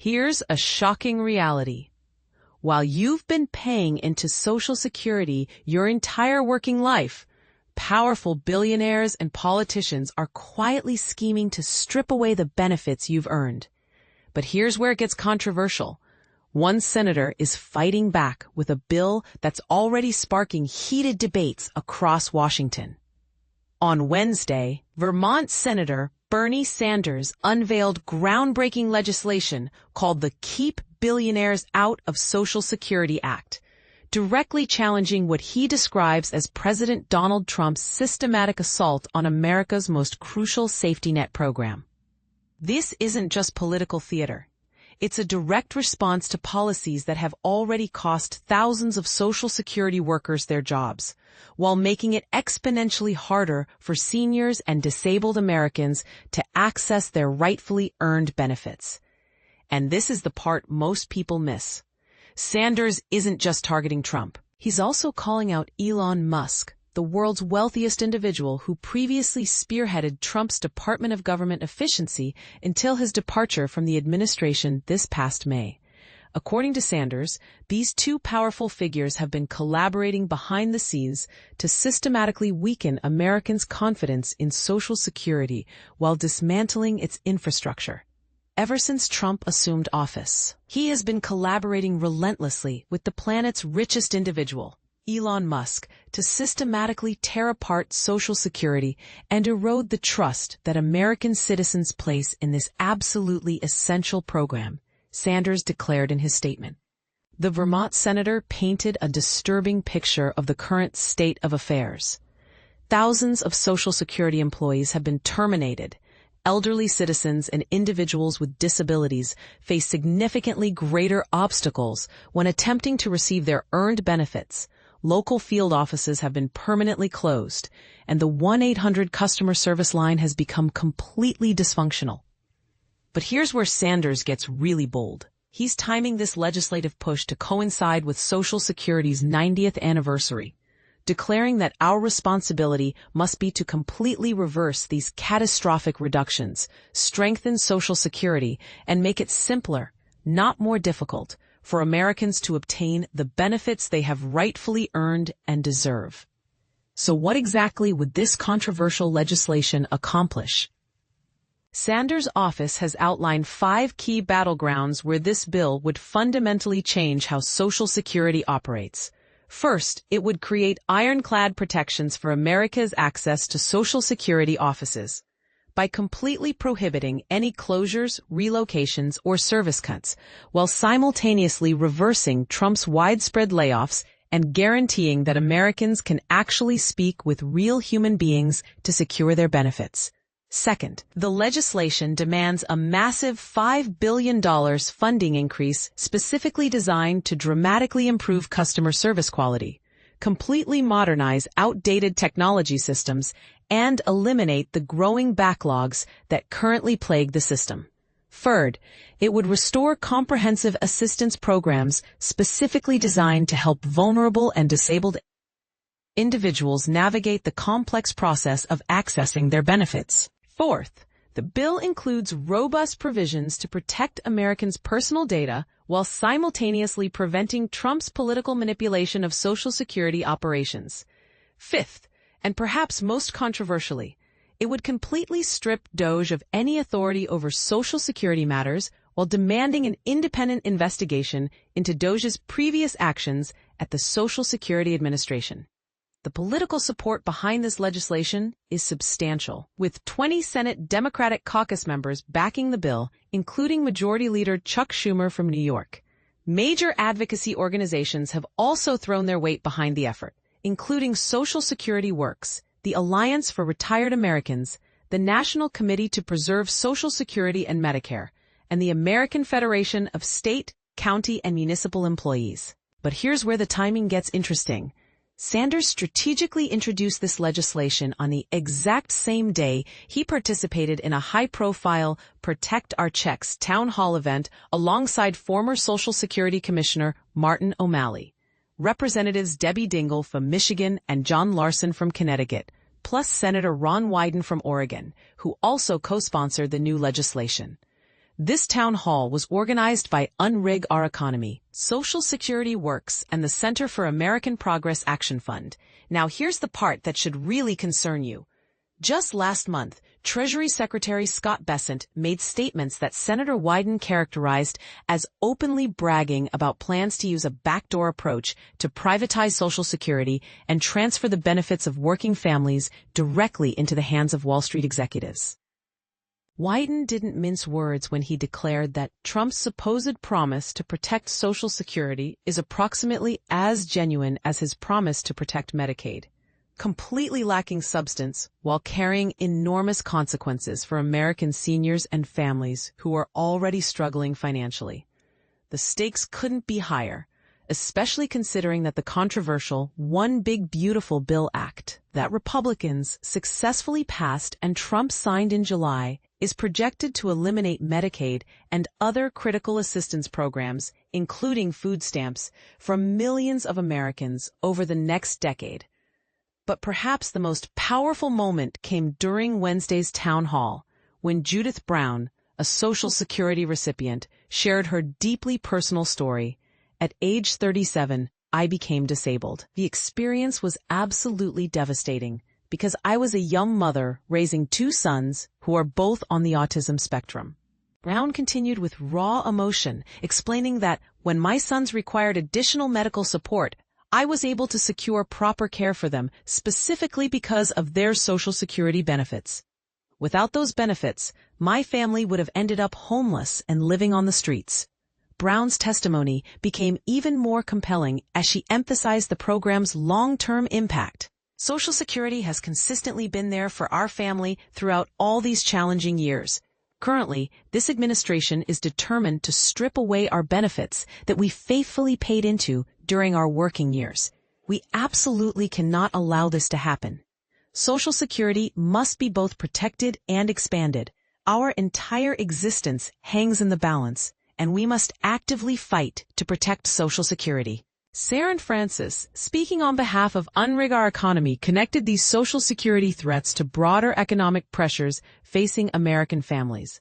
Here's a shocking reality. While you've been paying into Social Security your entire working life, powerful billionaires and politicians are quietly scheming to strip away the benefits you've earned. But here's where it gets controversial. One senator is fighting back with a bill that's already sparking heated debates across Washington. On Wednesday, Vermont Senator Bernie Sanders unveiled groundbreaking legislation called the Keep Billionaires Out of Social Security Act, directly challenging what he describes as President Donald Trump's systematic assault on America's most crucial safety net program. This isn't just political theater. It's a direct response to policies that have already cost thousands of Social Security workers their jobs, while making it exponentially harder for seniors and disabled Americans to access their rightfully earned benefits. And this is the part most people miss. Sanders isn't just targeting Trump. He's also calling out Elon Musk, the world's wealthiest individual who previously spearheaded Trump's Department of Government Efficiency until his departure from the administration this past May. According to Sanders, these two powerful figures have been collaborating behind the scenes to systematically weaken Americans' confidence in Social Security while dismantling its infrastructure. Ever since Trump assumed office, he has been collaborating relentlessly with the planet's richest individual, Elon Musk, to systematically tear apart Social Security and erode the trust that American citizens place in this absolutely essential program, Sanders declared in his statement. The Vermont senator painted a disturbing picture of the current state of affairs. Thousands of Social Security employees have been terminated. Elderly citizens and individuals with disabilities face significantly greater obstacles when attempting to receive their earned benefits. Local field offices have been permanently closed, and the 1-800 customer service line has become completely dysfunctional. But here's where Sanders gets really bold. He's timing this legislative push to coincide with Social Security's 90th anniversary, declaring that our responsibility must be to completely reverse these catastrophic reductions, strengthen Social Security, and make it simpler, not more difficult, for Americans to obtain the benefits they have rightfully earned and deserve. So what exactly would this controversial legislation accomplish? Sanders' office has outlined 5 key battlegrounds where this bill would fundamentally change how Social Security operates. First, it would create ironclad protections for America's access to Social Security offices by completely prohibiting any closures, relocations, or service cuts, while simultaneously reversing Trump's widespread layoffs and guaranteeing that Americans can actually speak with real human beings to secure their benefits. Second, the legislation demands a massive $5 billion funding increase specifically designed to dramatically improve customer service quality, completely modernize outdated technology systems, and eliminate the growing backlogs that currently plague the system. Third, it would restore comprehensive assistance programs specifically designed to help vulnerable and disabled individuals navigate the complex process of accessing their benefits. Fourth, the bill includes robust provisions to protect Americans' personal data while simultaneously preventing Trump's political manipulation of Social Security operations. Fifth, and perhaps most controversially, it would completely strip DOGE of any authority over Social Security matters while demanding an independent investigation into DOGE's previous actions at the Social Security Administration. The political support behind this legislation is substantial, with 20 Senate Democratic caucus members backing the bill, including Majority Leader Chuck Schumer from New York. Major advocacy organizations have also thrown their weight behind the effort, including Social Security Works, the Alliance for Retired Americans, the National Committee to Preserve Social Security and Medicare, and the American Federation of State, County, and Municipal Employees. But here's where the timing gets interesting. Sanders strategically introduced this legislation on the exact same day he participated in a high-profile Protect Our Checks town hall event alongside former Social Security Commissioner Martin O'Malley, Representatives Debbie Dingell from Michigan and John Larson from Connecticut, plus Senator Ron Wyden from Oregon, who also co-sponsored the new legislation. This town hall was organized by Unrig Our Economy, Social Security Works, and the Center for American Progress Action Fund. Now here's the part that should really concern you. Just last month, Treasury Secretary Scott Bessent made statements that Senator Wyden characterized as openly bragging about plans to use a backdoor approach to privatize Social Security and transfer the benefits of working families directly into the hands of Wall Street executives. Wyden didn't mince words when he declared that Trump's supposed promise to protect Social Security is approximately as genuine as his promise to protect Medicaid, completely lacking substance while carrying enormous consequences for American seniors and families who are already struggling financially. The stakes couldn't be higher, especially considering that the controversial One Big Beautiful Bill Act that Republicans successfully passed and Trump signed in July is projected to eliminate Medicaid and other critical assistance programs, including food stamps, from millions of Americans over the next decade. But perhaps the most powerful moment came during Wednesday's town hall, when Judith Brown, a Social Security recipient, shared her deeply personal story. At age 37, I became disabled. The experience was absolutely devastating because I was a young mother raising two sons who are both on the autism spectrum. Brown continued with raw emotion, explaining that when my sons required additional medical support, I was able to secure proper care for them specifically because of their Social Security benefits. Without those benefits, my family would have ended up homeless and living on the streets. Brown's testimony became even more compelling as she emphasized the program's long-term impact. Social Security has consistently been there for our family throughout all these challenging years. Currently, this administration is determined to strip away our benefits that we faithfully paid into during our working years. We absolutely cannot allow this to happen. Social Security must be both protected and expanded. Our entire existence hangs in the balance, and we must actively fight to protect Social Security. Sarah and Francis, speaking on behalf of Unrig Our Economy, connected these Social Security threats to broader economic pressures facing American families.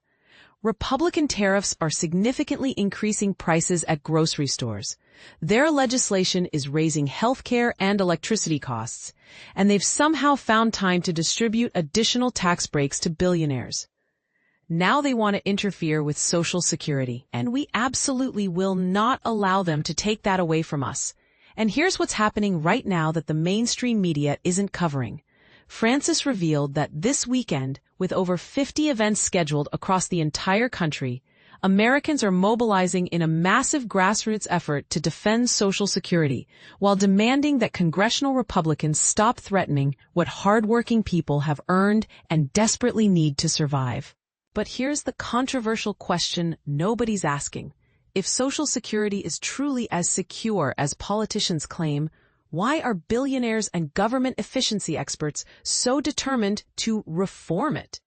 Republican tariffs are significantly increasing prices at grocery stores. Their legislation is raising healthcare and electricity costs, and they've somehow found time to distribute additional tax breaks to billionaires. Now they want to interfere with Social Security, and we absolutely will not allow them to take that away from us. And here's what's happening right now that the mainstream media isn't covering. Francis revealed that this weekend, with over 50 events scheduled across the entire country, Americans are mobilizing in a massive grassroots effort to defend Social Security, while demanding that congressional Republicans stop threatening what hardworking people have earned and desperately need to survive. But here's the controversial question nobody's asking. If Social Security is truly as secure as politicians claim, why are billionaires and government efficiency experts so determined to reform it?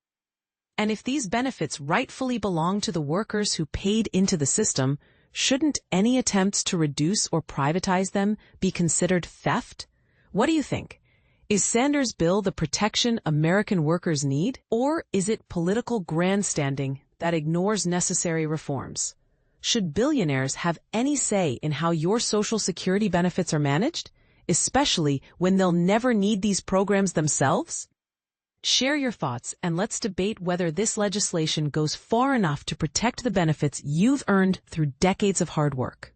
And if these benefits rightfully belong to the workers who paid into the system, shouldn't any attempts to reduce or privatize them be considered theft? What do you think? Is Sanders' bill the protection American workers need, or is it political grandstanding that ignores necessary reforms? Should billionaires have any say in how your Social Security benefits are managed, especially when they'll never need these programs themselves? Share your thoughts and let's debate whether this legislation goes far enough to protect the benefits you've earned through decades of hard work.